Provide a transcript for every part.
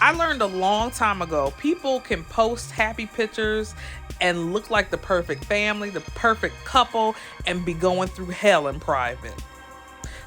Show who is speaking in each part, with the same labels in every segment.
Speaker 1: I learned a long time ago, people can post happy pictures and look like the perfect family, the perfect couple, and be going through hell in private.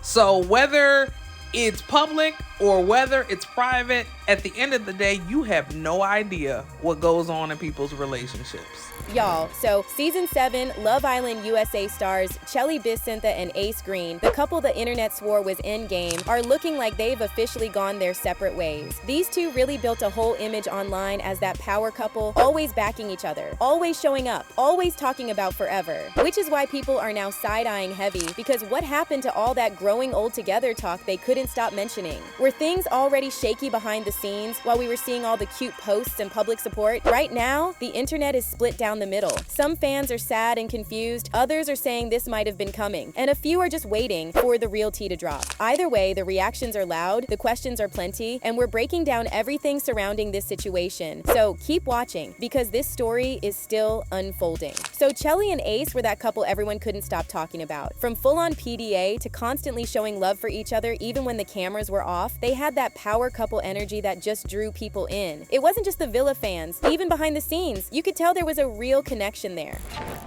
Speaker 1: So whether it's public or whether it's private, at the end of the day, you have no idea what goes on in people's relationships.
Speaker 2: Y'all, so Season 7, Love Island USA stars Chelley, Bissainthe, and Ace Greene, the couple the internet swore was endgame, are looking like they've officially gone their separate ways. These two really built a whole image online as that power couple, always backing each other, always showing up, always talking about forever. Which is why people are now side-eyeing heavy, because what happened to all that growing old together talk they couldn't stop mentioning? Were things already shaky behind the scenes while we were seeing all the cute posts and public support? Right now, the internet is split down the middle. Some fans are sad and confused, others are saying this might have been coming, and a few are just waiting for the real tea to drop. Either way, the reactions are loud, the questions are plenty, and we're breaking down everything surrounding this situation. So keep watching, because this story is still unfolding. So Chelley and Ace were that couple everyone couldn't stop talking about. From full-on PDA to constantly showing love for each other even when the cameras were off, they had that power couple energy that just drew people in. It wasn't just the Villa fans. Even behind the scenes, you could tell there was a real connection there.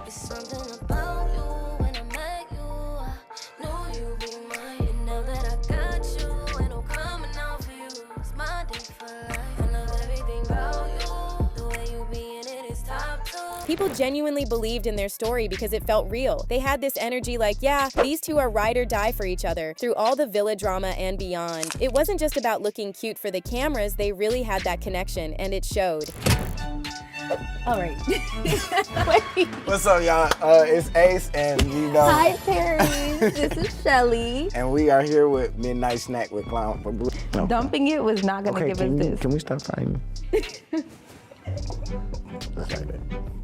Speaker 3: It's something about you when I met you. I know you be mine. And now that I got you, ain't no coming out for you. It's my day for life. I love everything about you. The way you be in it is top two.
Speaker 2: People genuinely believed in their story because it felt real. They had this energy like, yeah, these two are ride or die for each other through all the Villa drama and beyond. It wasn't just about looking cute for the cameras, they really had that connection, and it showed.
Speaker 4: All right.
Speaker 5: What's up, y'all? It's Ace, and you know.
Speaker 4: Hi, Terry. This is Chelley.
Speaker 5: And we are here with Midnight Snack with Clown. No.
Speaker 4: Dumping it was not going to give us this.
Speaker 5: Can we stop fighting?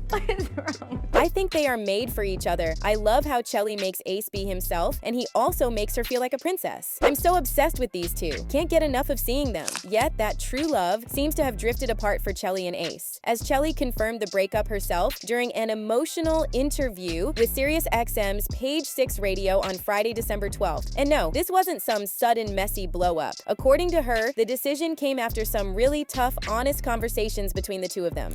Speaker 4: What is wrong?
Speaker 2: I think they are made for each other. I love how Chelley makes Ace be himself, and he also makes her feel like a princess. I'm so obsessed with these two. Can't get enough of seeing them. Yet, that true love seems to have drifted apart for Chelley and Ace. As Chelley confirmed the breakup herself during an emotional interview with SiriusXM's Page 6 Radio on Friday, December 12th. And no, this wasn't some sudden, messy blow-up. According to her, the decision came after some really tough, honest conversations between the two of them.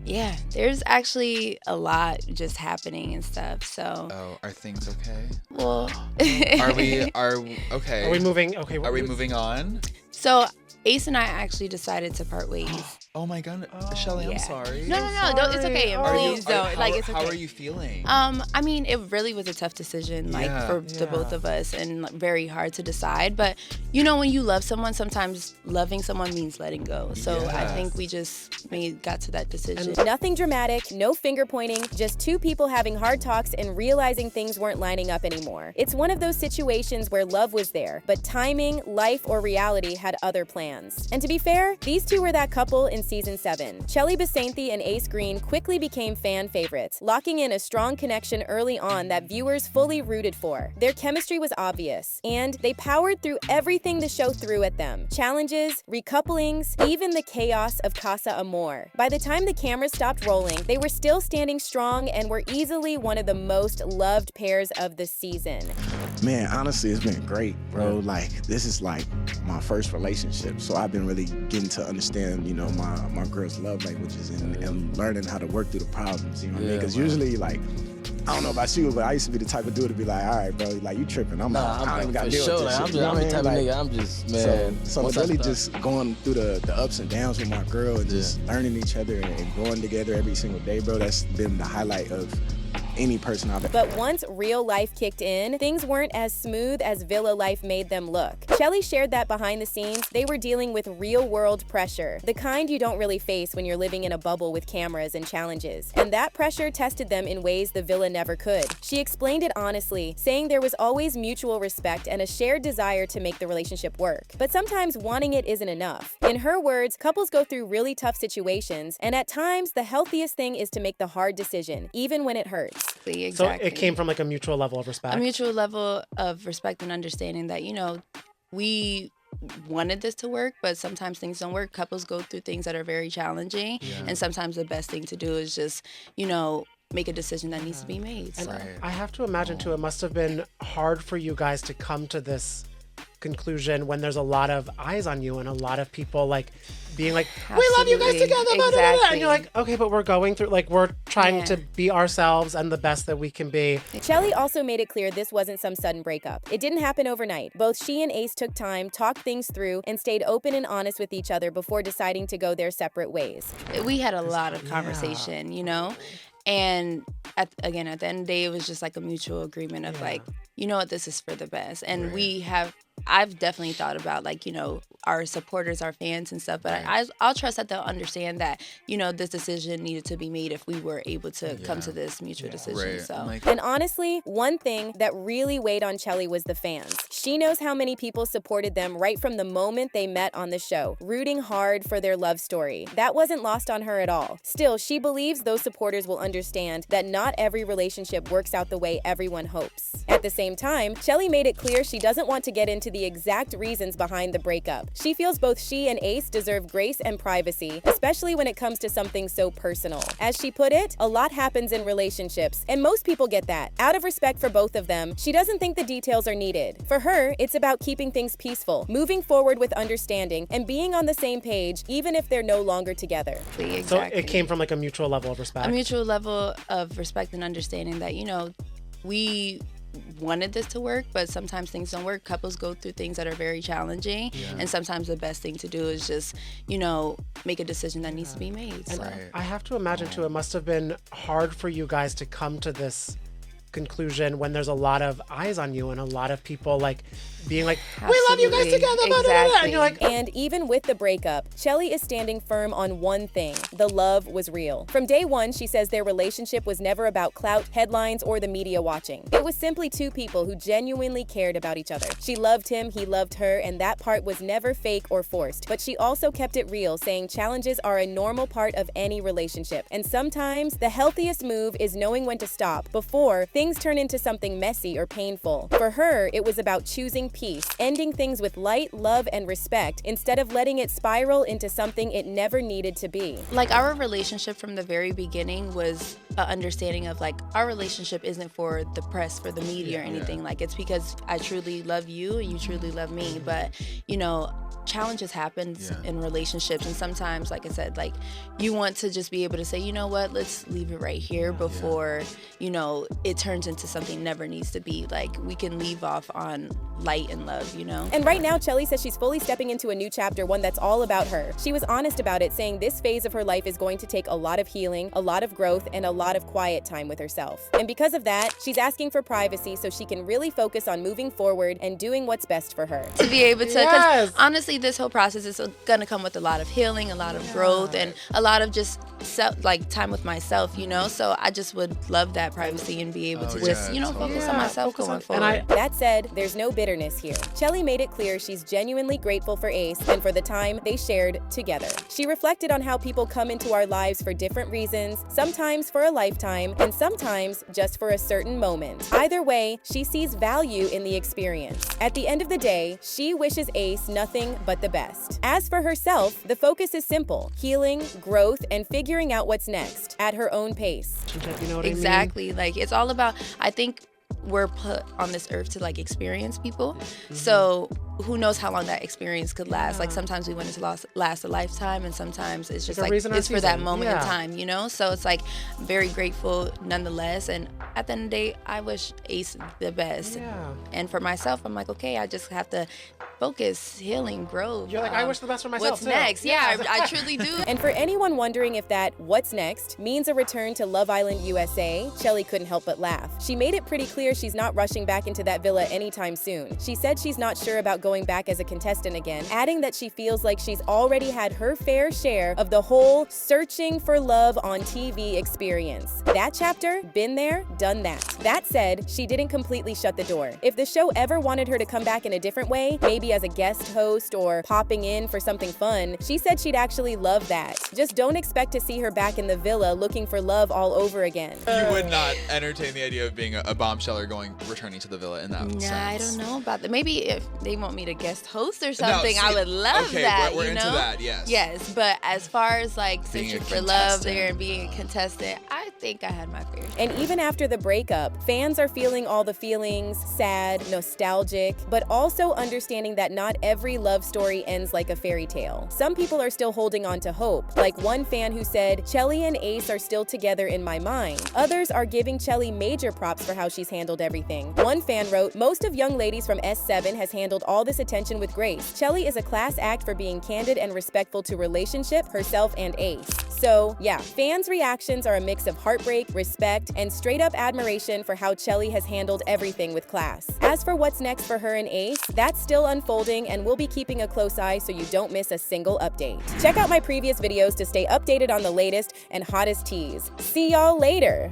Speaker 6: Yeah, there's actually a lot just happening and stuff, so.
Speaker 7: Oh, are things okay?
Speaker 6: Well.
Speaker 7: okay.
Speaker 8: Are we moving? Okay.
Speaker 7: Are we moving on?
Speaker 6: So, Ace and I actually decided to part ways.
Speaker 7: Oh my God, Chelley,
Speaker 6: Yeah.
Speaker 7: I'm sorry.
Speaker 6: No, don't, it's okay. And please don't. It's okay.
Speaker 7: How are you feeling?
Speaker 6: I mean, it really was a tough decision, for the both of us, and very hard to decide. But you know, when you love someone, sometimes loving someone means letting go. So I think we just got to that decision.
Speaker 2: Nothing dramatic, no finger pointing, just two people having hard talks and realizing things weren't lining up anymore. It's one of those situations where love was there, but timing, life, or reality had other plans. And to be fair, these two were that couple in Season 7. Chelley, Bissainthe, and Ace Greene quickly became fan favorites, locking in a strong connection early on that viewers fully rooted for. Their chemistry was obvious, and they powered through everything the show threw at them. Challenges, recouplings, even the chaos of Casa Amor. By the time the cameras stopped rolling, they were still standing strong and were easily one of the most loved pairs of the season.
Speaker 5: Man, honestly, it's been great, bro. Like, this is like my first relationship, so I've been really getting to understand, you know, my girl's love languages and learning how to work through the problems, you know what I mean? Because usually, like, I don't know about you, but I used to be the type of dude to be like, all right, bro, like, you tripping. I don't even got to deal with this shit.
Speaker 8: I'm the type of nigga, I'm just, man.
Speaker 5: So really just going through the ups and downs with my girl and just learning each other and growing together every single day, bro. That's been the highlight of any person I've ever.
Speaker 2: But once real life kicked in, things weren't as smooth as Villa life made them look. Chelley shared that behind the scenes, they were dealing with real-world pressure, the kind you don't really face when you're living in a bubble with cameras and challenges. And that pressure tested them in ways the Villa never could. She explained it honestly, saying there was always mutual respect and a shared desire to make the relationship work. But sometimes wanting it isn't enough. In her words, couples go through really tough situations, and at times, the healthiest thing is to make the hard decision, even when it hurts.
Speaker 6: Exactly.
Speaker 8: So it came from like a mutual level of respect.
Speaker 6: A mutual level of respect and understanding that, you know, we wanted this to work, but sometimes things don't work. Couples go through things that are very challenging, and sometimes the best thing to do is just, you know, make a decision that needs to be made. So.
Speaker 8: I have to imagine too, it must have been hard for you guys to come to this conclusion when there's a lot of eyes on you and a lot of people like being like, we love you guys together, blah, blah, blah, blah. And you're like, okay, but we're going through, like, we're trying to be ourselves and the best that we can be.
Speaker 2: Chelley also made it clear this wasn't some sudden breakup. It didn't happen overnight. Both she and Ace took time, talked things through, and stayed open and honest with each other before deciding to go their separate ways.
Speaker 6: We had a lot of conversation, you know? And at the end of the day, it was just like a mutual agreement of like, you know what, this is for the best. And I've definitely thought about like, you know, our supporters, our fans and stuff, but I'll trust that they'll understand that, you know, this decision needed to be made if we were able to come to this mutual decision. So.
Speaker 2: And honestly, one thing that really weighed on Chelley was the fans. She knows how many people supported them right from the moment they met on the show, rooting hard for their love story. That wasn't lost on her at all. Still, she believes those supporters will understand that not every relationship works out the way everyone hopes. At the same time, Chelley made it clear she doesn't want to get into the exact reasons behind the breakup. She feels both she and Ace deserve grace and privacy, especially when it comes to something so personal. As she put it, a lot happens in relationships, and most people get that. Out of respect for both of them, she doesn't think the details are needed. For her, it's about keeping things peaceful, moving forward with understanding, and being on the same page, even if they're no longer together.
Speaker 6: Exactly.
Speaker 8: So it came from like a mutual level of respect.
Speaker 6: A mutual level of respect and understanding that, you know, we wanted this to work, but sometimes things don't work. Couples go through things that are very challenging, and sometimes the best thing to do is just, you know, make a decision that needs to be made. So.
Speaker 8: I have to imagine too, it must have been hard for you guys to come to this conclusion when there's a lot of eyes on you and a lot of people like being like, we love you guys together, blah, blah, blah. And you're like,
Speaker 2: and even with the breakup, Chelley is standing firm on one thing: the love was real. From day one, she says their relationship was never about clout, headlines, or the media watching. It was simply two people who genuinely cared about each other. She loved him, he loved her, and that part was never fake or forced. But she also kept it real, saying challenges are a normal part of any relationship. And sometimes the healthiest move is knowing when to stop before things turn into something messy or painful. For her, it was about choosing peace, ending things with light, love, and respect instead of letting it spiral into something it never needed to be.
Speaker 6: Like, our relationship from the very beginning was an understanding of like, our relationship isn't for the press, for the media or anything. Like, it's because I truly love you and you truly love me. But, you know, challenges happen in relationships, and sometimes, like I said, like, you want to just be able to say, you know what, let's leave it right here before you know it turns into something never needs to be. Like, we can leave off on light and love, you know.
Speaker 2: And right now, Chelley says she's fully stepping into a new chapter, one that's all about her. She was honest about it, saying this phase of her life is going to take a lot of healing, a lot of growth, and a lot of quiet time with herself. And because of that, she's asking for privacy so she can really focus on moving forward and doing what's best for her.
Speaker 6: To be able to, because honestly, this whole process is gonna come with a lot of healing, a lot of growth, and a lot of just like time with myself, you know. So I just would love that privacy and be able to just, you know, focus on myself going forward.
Speaker 2: That said, there's no bitterness here. Chelley made it clear she's genuinely grateful for Ace and for the time they shared together. She reflected on how people come into our lives for different reasons, sometimes for a lifetime, and sometimes just for a certain moment. Either way, she sees value in the experience. At the end of the day, she wishes Ace nothing but the best. As for herself, the focus is simple: healing, growth, and figuring out what's next at her own pace.
Speaker 8: You know what
Speaker 6: Exactly.
Speaker 8: I mean?
Speaker 6: Like, it's all about, I think we're put on this earth to like experience people. So who knows how long that experience could last. Like, sometimes we want it to last a lifetime, and sometimes it's just like it's for that moment in time, you know. So it's like, I'm very grateful nonetheless, and at the end of the day, I wish Ace the best. And for myself, I'm like, okay, I just have to focus, healing, growth.
Speaker 8: You're like, I wish the best for myself.
Speaker 6: What's
Speaker 8: too.
Speaker 6: next? I truly do.
Speaker 2: And for anyone wondering if that "what's next" means a return to Love Island USA, Chelley couldn't help but laugh. She made it pretty clear she's not rushing back into that villa anytime soon. She said she's not sure about going back as a contestant again, adding that she feels like she's already had her fair share of the whole searching for love on TV experience. That chapter, been there, done that. That said, she didn't completely shut the door. If the show ever wanted her to come back in a different way, maybe maybe as a guest host or popping in for something fun, she said she'd actually love that. Just don't expect to see her back in the villa looking for love all over again.
Speaker 7: You would not entertain the idea of being a bombsheller returning to the villa in that sense.
Speaker 6: Nah, I don't know about that. Maybe if they want me to guest host or something, I would love
Speaker 7: okay,
Speaker 6: that.
Speaker 7: we're
Speaker 6: you
Speaker 7: into
Speaker 6: know?
Speaker 7: that, yes.
Speaker 6: Yes, but as far as like
Speaker 7: Being
Speaker 6: searching
Speaker 7: a
Speaker 6: for love
Speaker 7: contestant.
Speaker 6: there and being a contestant, I think I had my fair share.
Speaker 2: And even after the breakup, fans are feeling all the feelings, sad, nostalgic, but also understanding that not every love story ends like a fairy tale. Some people are still holding on to hope, like one fan who said, Chelley and Ace are still together in my mind. Others are giving Chelley major props for how she's handled everything. One fan wrote, most of Young Ladies from S7 has handled all this attention with grace. Chelley is a class act for being candid and respectful to relationship, herself, and Ace. So, yeah, fans' reactions are a mix of heartbreak, respect, and straight-up admiration for how Chelley has handled everything with class. As for what's next for her and Ace, that's still unfolding, and we'll be keeping a close eye so you don't miss a single update. Check out my previous videos to stay updated on the latest and hottest teas. See y'all later!